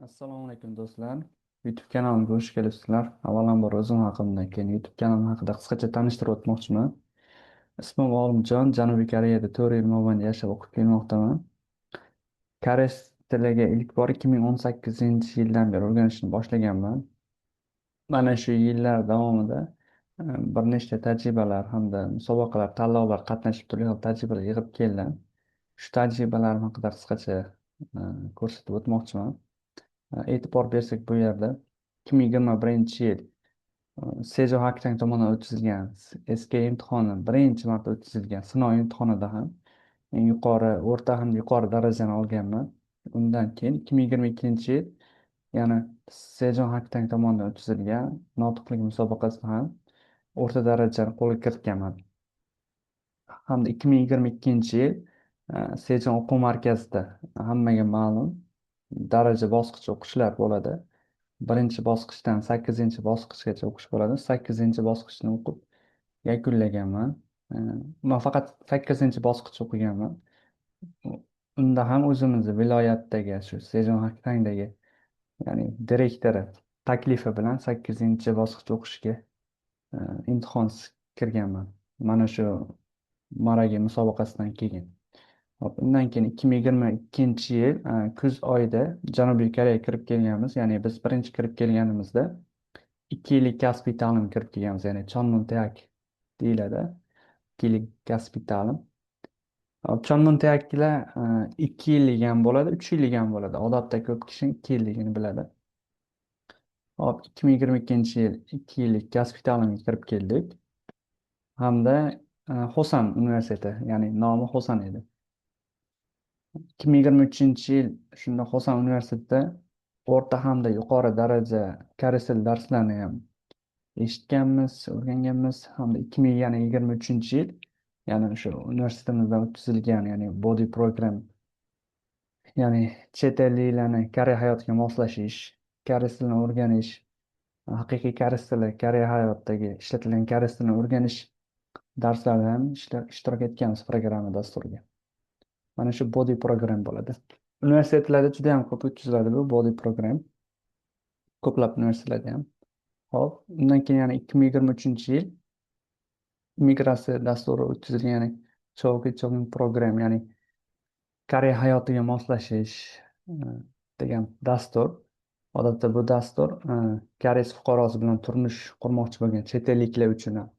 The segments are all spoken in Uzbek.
Assalomu alaykum do'stlar. YouTube kanalimga xush kelibsizlar. Avvalambor o'zim haqimda, keyin YouTube kanalim haqida qisqacha tanishtirib o'tmoqchiman. Ismim Olimjon, Janubiy Koreyada 4 yil mobaynida yashab o'qib kelmoqdaman. Koreys tiliga ilk bor 2018 yildan beri o'rganishni boshlaganman. Mana shu yillar davomida bir nechta tajribalar hamda musobaqalar, tanlovlar qatnashib turli xil tajribalar yig'ib keldim. Shu tajribalarim haqida qisqacha ko'rsatib o'tmoqchiman. E'tibor bersak bu yerda 2021 yil Sejo Haktang tomonidan o'tkazilgan SK imtihoni birinchi marta o'tkazilgan sinov imtihonida ham eng yuqori o'rta hamda yuqori darajani olganman. Undan keyin 2022 yil yana Sejon Haktang tomonidan o'tkazilgan notiqlik musobaqasida ham o'rta darajani qo'lga kiritganman. Hamda 2022 yil Sejong o'quv markazida hammaga ma'lum daraja bosqichi o'qishlar bo'ladi. Birinchi bosqichdan 8-bosqichgacha o'qish bo'ladi. 8-bosqichni o'qib yakunlaganman. E, Man faqat 8-bosqich o'qiganman. Unda ham o'zimizni viloyatdagi shu Sejong Haktangdagi ya'ni direktori taklifi bilan 8-bosqich o'qishga e, imtihonsiz kirganman. Mana shu maragi musobaqasidan keyin. Hop, undan keyin 2022 yil kuz oyida Janubiy Koreyaga kirib kelganmiz. Ya'ni biz birinchi kirib kelganimizda 2 yillik kasbiy ta'lim kirib kelganmiz. Ya'ni Chonmunteak deyiladi. 2 yillik kasbiy ta'lim. Hop, Chonmunteaklar 2 yillik ham bo'ladi, 3 yillik ham bo'ladi. Odatda ko'p kishi 2 yilligini biladi. Hop, 2022 yil 2 yillik kasbiy ta'limga kirib keldik. Hamda Hosan universiteti, ya'ni nomi Hosan edi. 2023 yil shunda Xosan universitetida o'rta hamda yuqori daraja koreys tili darslarini ham eshitganmiz, o'rganganmiz hamda 2023 yil ya'ni o'sha universitetimizda o'tkazilgan ya'ni body program ya'ni chet elliklarni Koreya hayotiga moslashish, koreys tilini o'rganish, haqiqiy koreys tili, Koreya hayotidagi ishlatilgan koreys tilini o'rganish darslarida ham ishtirok etganmiz programma dasturiga. Mana shu body program bo'ladi. Universitetlarda juda ham ko'p o'tkaziladi bu body program. Ko'plab universitetlarda ham. Hop, undan keyin yana 2023 yil immigratsiya dasturi o'tkazilgan, ya'ni Chog'ing program, ya'ni Koreya hayotiga moslashish degan dastur. Odatda bu dastur koreys fuqarosi bilan turmush qurmoqchi bo'lgan chet elliklar uchun ham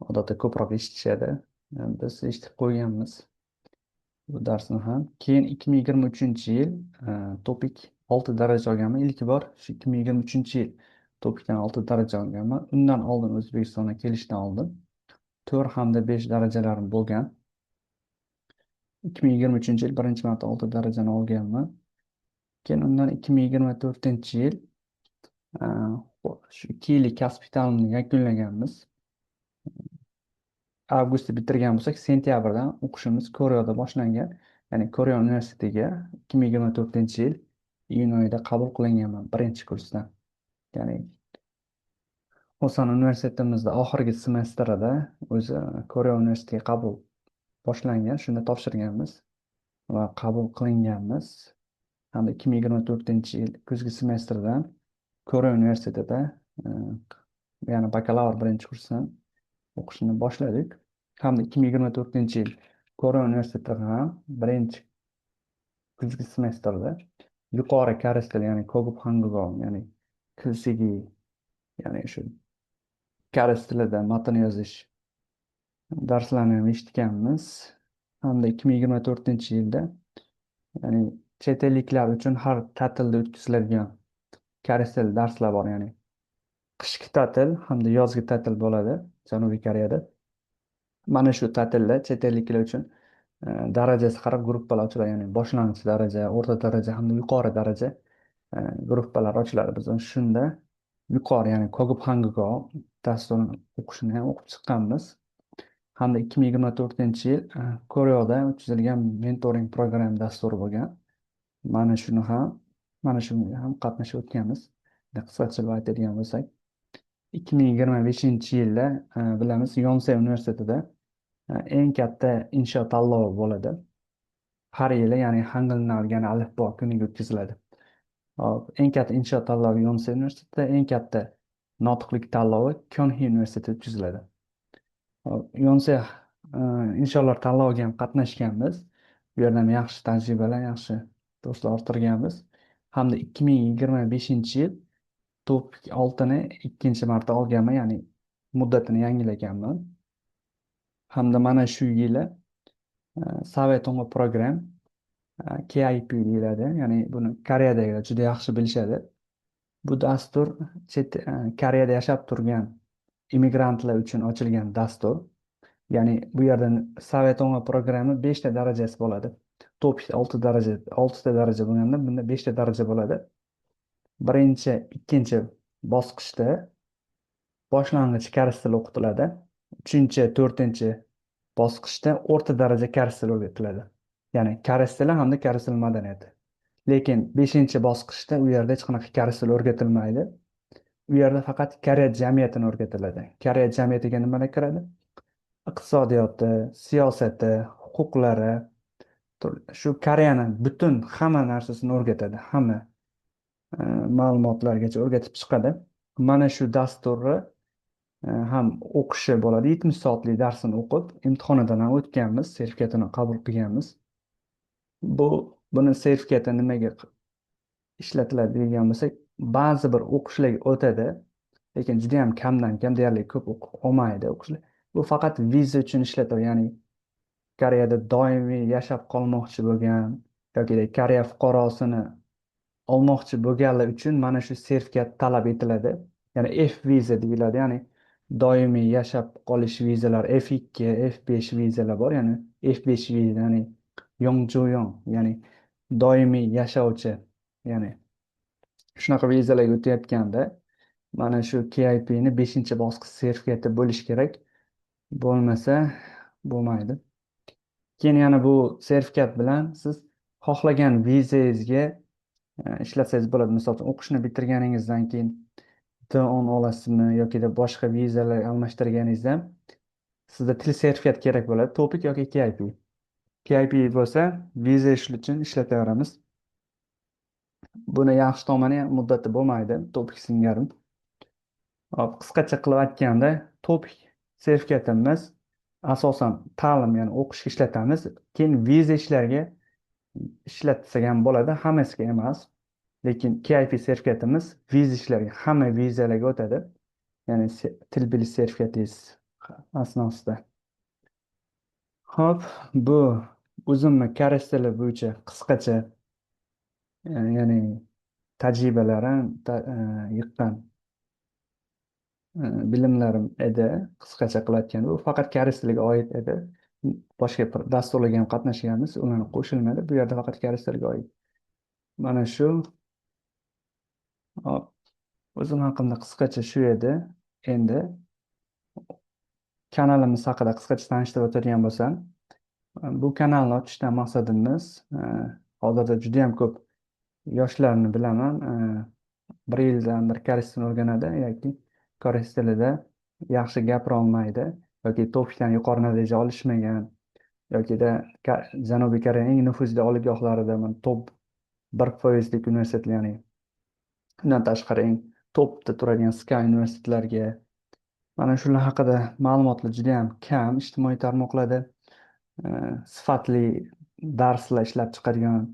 odatda ko'proq eshitishadi. Biz eshitib qo'yganmiz bu darsni ham. Keyin 2023 yil topik 6 daraja olganman. Ilk bor shu 2023 yil topikdan 6 daraja olganman. Undan oldin O'zbekistonga kelishdan oldin 4 hamda 5 darajalarim bo'lgan. 2023 yil birinchi marta 6 darajani olganman. Keyin undan 2024 yil shu 2 yillik kasbiy ta'limni yakunlaganmiz. Avgustda bitirgan bo'lsak, sentyabrdan o'qishimiz Koreada boshlangan. Ya'ni Koreya universitetiga 2024 yil iyun oyida qabul qilinganman birinchi kursdan. Ya'ni Oson universitetimizda oxirgi semestrida o'zi Koreya universitetiga qabul boshlangan, shunda topshirganmiz va qabul qilinganmiz. Hamda 2024 yil kuzgi semestrdan Koreya universitetida ya'ni bakalavr birinchi kursdan o'qishni boshladik. Hamda 2024 yil Koreya universitetida ham birinchi kuzgi semestrda yuqori koreys tili, ya'ni Kogup Hangugo, ya'ni KCG, ya'ni shu koreys tilida matn yozish darslarini ham eshitganmiz. Hamda 2024 yilda ya'ni chet elliklar uchun har ta'tilda o'tkaziladigan koreys tili darslar bor, ya'ni qishki ta'til hamda yozgi ta'til bo'ladi Janubiy Koreyada. Mana shu ta'tilda chet elliklar uchun darajasi qarab gruppalar ochiladi, ya'ni boshlang'ich daraja, o'rta daraja hamda yuqori daraja gruppalar ochiladi. Biz shunda yuqori, ya'ni Kogup Hangugo dasturini o'qishni ham o'qib chiqqanmiz. Hamda 2024 yil Koreada o'tkazilgan mentoring program dasturi bo'lgan. Mana shunga ham qatnashib o'tganmiz. Qisqacha aytadigan bo'lsak, 2025 yilda bilamiz Yonsei universitetida eng katta insho tanlovi bo'ladi. Har yili, ya'ni Hangul ya'ni alifbo kuniga o'tkaziladi. Hop, eng katta inshoot tanlovi Yonsei universitetida, eng katta notiqlik tanlovi Kyonxi universitetida o'tkaziladi. Hop, Yonsei insholar tanloviga ham qatnashganmiz. Bu yerda ham yaxshi tajribalar, yaxshi do'stlar orttirganmiz. Hamda 2025 yil top 6ni ikkinchi marta olganman, ya'ni muddatini yangilaganman. Hamda mana shu yili Savetonga program KIP deyiladi. Ya'ni buni Koreyadagilar juda yaxshi bilishadi. Bu dastur Koreyada yashab turgan immigrantlar uchun ochilgan dastur. Ya'ni bu yerda Savetonga programmi 5 ta darajasi bo'ladi. Top 6 daraja, 6 ta daraja bo'lganda bunda 5 ta daraja bo'ladi. Birinchi, ikkinchi bosqichda boshlang'ich koreys tili o'qitiladi. Uchinchi, to'rtinchi bosqichda o'rta daraja koreys tili o'rgatiladi. Ya'ni koreys tili hamda koreys tili madaniyati. Lekin beshinchi bosqichda u yerda hech qanaqa koreys tili o'rgatilmaydi. U yerda faqat Koreya jamiyatini o'rgatiladi. Koreya jamiyatiga nimalar kiradi? Iqtisodiyoti, siyosati, huquqlari, shu Koreyani butun hamma narsasini o'rgatadi. Hamma ma'lumotlargacha o'rgatib chiqadi. Mana shu dasturni ham o'qishi bo'ladi. 70 soatlik darsini o'qib, imtihonidan ham o'tganmiz, sertifikatini qabul qilganmiz. Buni sertifikati nimaga ishlatiladi degan bo'lsak, ba'zi bir o'qishlar o'tadi, lekin juda ham kamdan kam, deyarli ko'p olmaydi o'qishlar. Bu faqat viza uchun ishlatiladi, ya'ni Koreyada doimiy yashab qolmoqchi bo'lgan yoki Koreya fuqarosini olmoqchi bo'lganlar uchun mana shu sertifikat talab etiladi. Ya'ni F viza deyiladi, ya'ni doimiy yashab qolish vizalar, F2, F5 vizalar bor, ya'ni F5 viza, ya'ni Yongjoyong, ya'ni doimiy yashovchi, ya'ni shunaqa vizalarga o'tayotganda mana shu KIPni 5-bosqich sertifikati bo'lishi kerak. Bo'lmasa bo'lmaydi. Keyin yana bu sertifikat bilan siz xohlagan vizangizga ishlatsangiz bo'ladi. Misol uchun o'qishni bitirganingizdan keyin T10 olasizmi yoki boshqa vizalar almashtirganingizda sizda til sertifikat kerak bo'ladi, TOEIC yoki KIP. KIP bo'lsa viza uchun ishlataveramiz. Buni yaxshi tomoni muddati bo'lmaydi, TOEIC singari. Qisqacha qilib aytganda, TOEIC sertifikatimiz asosan ta'lim, ya'ni o'qishga ishlatamiz. Keyin viza ishlarga ishlatsak ham bo'ladi, hammasiga emas. Lekin KIP sertifikatimiz viza ishlarga, hamma vizalarga o'tadi. Ya'ni til bilish sertifikatingiz asnosida. Xo'p, bu o'zimni koreys tili bo'yicha qisqacha, ya'ni tajribalarim, yiqqan bilimlarim edi. Qisqacha qilib aytganda, bu faqat koreys tiliga oid edi. Boshqa dasturlarga ham qatnashganmiz, ularni qo'shilmadi. Bu yerda faqat koreys tiliga oid. Mana shu. Hop, o'zim haqimda qisqacha shu edi. Endi kanalimiz haqida qisqacha tanishtirib o'tadigan bo'lsam, bu kanalni ochishdan maqsadimiz hozirda juda ham ko'p yoshlarni bilaman, 1 yildan bir koreys tilini o'rganadi yoki koreys tilida yaxshi gapira olmaydi yoki TOEICdan yuqori natija olishmagan yoki Janubiy Koreyaning eng nufuzli oliygohlarida top 1%lik universitetlar, ya'ni undan tashqari eng topda turadigan Sky universitetlariga, mana shular haqida ma'lumotlar juda ham kam. Ijtimoiy tarmoqlarda sifatli darslar ishlab chiqadigan,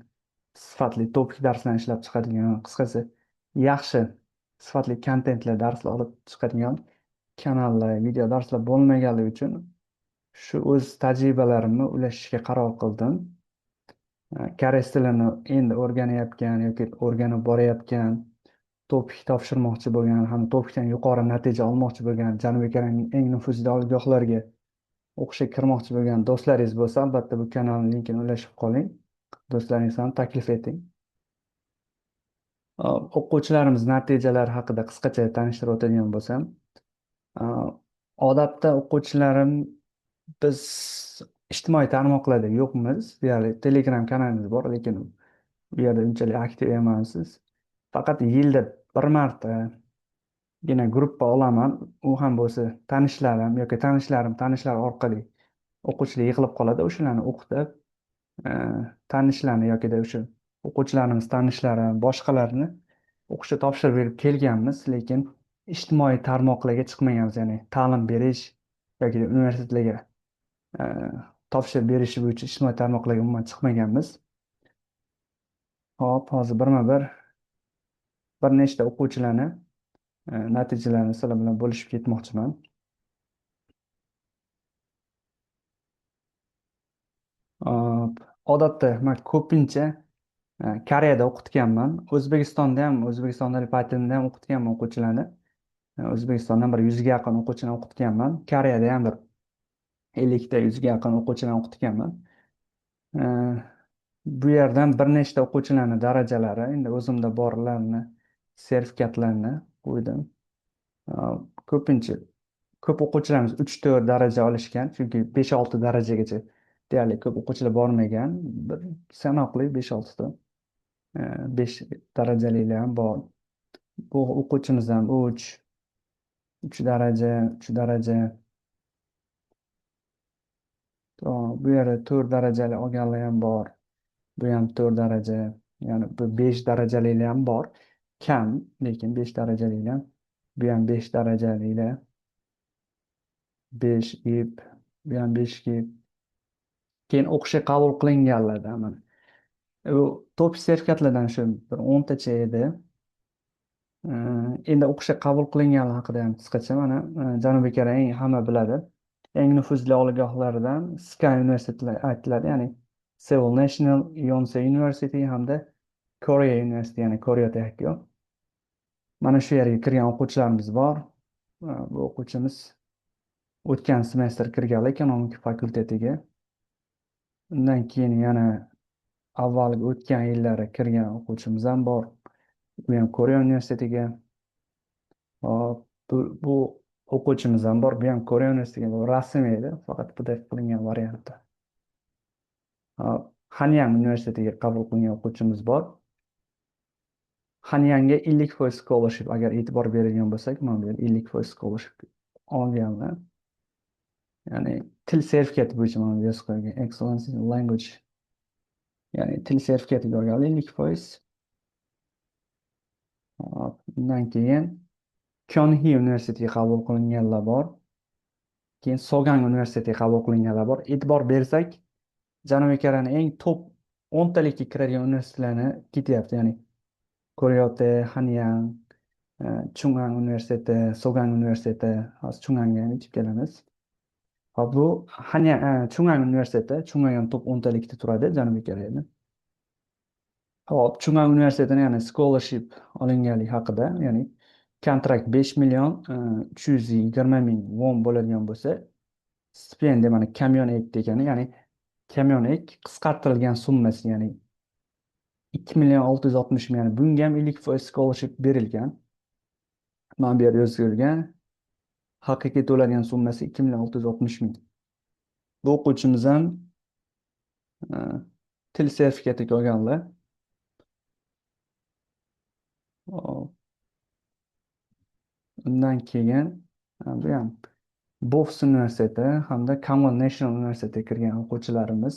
sifatli TOEIC darslarni ishlab chiqadigan, qisqasi yaxshi sifatli kontentlar, darslar olib chiqadigan kanallar, video darslar bo'lmaganligi uchun shu o'z tajribalarimni ulashishga qaror qildim. Koreys tilini endi o'rganayotgan yoki o'rganib borayotgan, TOEIC topshirmoqchi bo'lgan, hamda TOEICdan yuqori natija olmoqchi bo'lgan, Janubiy Koreyaning eng nufuzli oliygohlariga o'qishga kirmoqchi bo'lgan do'stlaringiz bo'lsa, albatta bu kanalning linkini ulashib qoling. Do'stlaringiz ham taklif eting. O'quvchilarimiz natijalari haqida qisqacha tanishtirib o'tadigan bo'lsam, odatda o'quvchilarim biz ijtimoiy tarmoqlarda yo'qmiz. Ya'ni Telegram kanalimiz bor, lekin bu yerda unchalik aktiv emasmiz. Faqat yilda bir martagina gruppa olaman. U ham bo'lsa tanishlarim yoki tanishlar orqali o'quvchilar yig'ilib qoladi. O'shalarni o'qitib, tanishlarni yoki o'sha o'quvchilarimiz, tanishlari, boshqalarni o'qishga topshirib berib kelganmiz, lekin ijtimoiy tarmoqlarga chiqmaganmiz, ya'ni ta'lim berish yoki universitetlarga e, topshirib berish bo'yicha ijtimoiy tarmoqlarga umuman chiqmaganmiz. Hop, hozir bir nechta o'quvchilarni natijalarini sizlar bilan bo'lishib ketmoqchiman. Hop, odatda man ko'pincha Koreyada o'qitganman. O'zbekistondalik paytimda ham o'qitganman o'quvchilarni. O'zbekistondan bir 100 ga yaqin o'quvchini o'qitganman. Koreyada ham bir 50 ta 100 ga yaqin o'quvchini o'qitganman. Bu yerdan bir nechta o'quvchilarni darajalari, endi o'zimda borlarni sertifikatlarini qo'ydim. Ko'pincha ko'p o'quvchilarimiz 3-4 daraja olishgan, chunki 5-6 darajagacha deyarli ko'p o'quvchilar bormagan. Bir sanoqli 5-6 ta 5 darajalilar ham bor. Bu o'quvchimiz ham 3 daraja, 3 daraja. Bu yerda 4 darajali olganlar ham bor. Bu ham 4 daraja, ya'ni bu 5 darajalilar ham bor. Kam, lekin 5 darajalilar. Bu ham 5 darajalilar. 5 ip, bu ham 5 ip. Keyin o'qishga qabul qilinganlardan mana. U top sertifikatlardan shu bir 10 tacha edi. Endi o'qishga qabul qilinganlar haqida ham qisqacha mana Janubiy Koreya hamma biladi. Eng nufuzli oliygohlaridan Sky universiteti aytiladi, ya'ni Seoul National Yonsei University hamda Korea University, ya'ni Korea Tokyo. Mana shu yerga kirgan o'quvchilarimiz bor. Bu o'quvchimiz o'tgan semestr kirganlar ekonomika fakultetiga. Undan keyin yana avvalgi o'tgan yillari kirgan o'quvchimiz ham bor. Bu ham Korea universitetiga. Hop, bu o'quvchimiz ham bor. Bu ham Korea universitetiga. Bu rasmiy edi, faqat PDF qilingan variantda. Hop, Hanyang universitetiga qabul qilingan o'quvchimiz bor. Hanyangga 50% scholarship agar e'tibor berilgan bo'lsak, mana bu yerda 50% scholarship olganlar. Ya'ni til sertifikati bo'yicha mana bu yozib qo'ygan Excellence in Language. Ya'ni til sertifikatiga olganlar 50%. Undan keyin Kyonhee universitetiga qabul qilinganlar bor. Keyin Sogang universitetiga qabul qilinganlar bor. E'tibor bersak, Janubiy Koreyaning eng top 10 talikka kiradigan universitetlarni ketyapti. Ya'ni Koryote, Hanyang, Chungang universiteti, Sogang universiteti, hozir Chungangga ham yetib kelamiz. Hop, bu Chungang universiteti, Chungang ham top 10 talikda turadi Janubiy Koreyada. Hop, Chungang universitetining yana scholarship olinganligi haqida, ya'ni kontrakt 5,320,000 won bo'ladigan bo'lsa, stipendiya mana kamyonek degani, ya'ni kamyonek qisqartirilgan summasi, ya'ni 2,660,000, ya'ni bunga ham 50% scholarship berilgan. Mana bu yerda yozilgan haqiqiy to'langan summasi 2,660,000. Bu o'quvchimiz ham til sertifikatiga olganlar. Undan keyin bu ham Bofs universiteti hamda Kangwon National University'ga kirgan o'quvchilarimiz.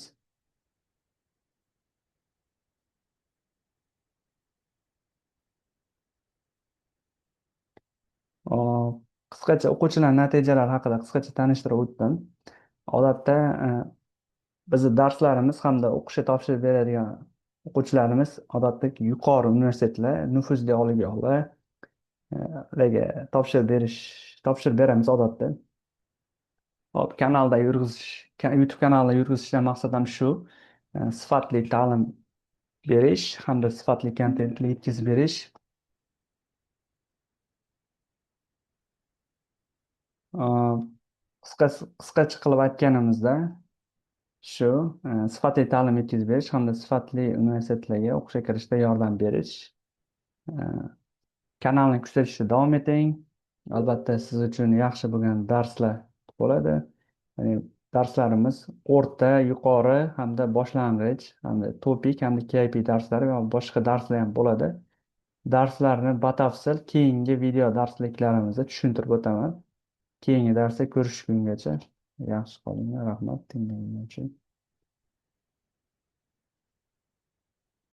Qisqacha o'quvchilar natijalari haqida qisqacha tanishtirib o'tdim. Odatda bizni darslarimiz hamda o'qishga topshirib beradigan o'quvchilarimiz odatda yuqori universitetlar, nufuzli oliygohlarga topshirib beramiz odatda. Hop, YouTube kanalda yurgizishdan maqsad ham shu, sifatli ta'lim berish hamda sifatli kontentni yetkazib berish. Qisqacha qilib aytganimizda shu sifatli ta'lim yetkazib berish hamda sifatli universitetlarga o'qishga kirishda yordam berish. Kanalni kuzatishda davom eting. Albatta siz uchun yaxshi bo'lgan darslar bo'ladi. Darslarimiz o'rta, yuqori hamda boshlang'ich hamda topik hamda KIP darslari va boshqa darslar ham bo'ladi. Darslarni batafsil keyingi video darsliklarimizda tushuntirib o'taman. Keyingi darsda ko'rishgungacha yaxshi qolinglar. Rahmat tinglaganlar uchun.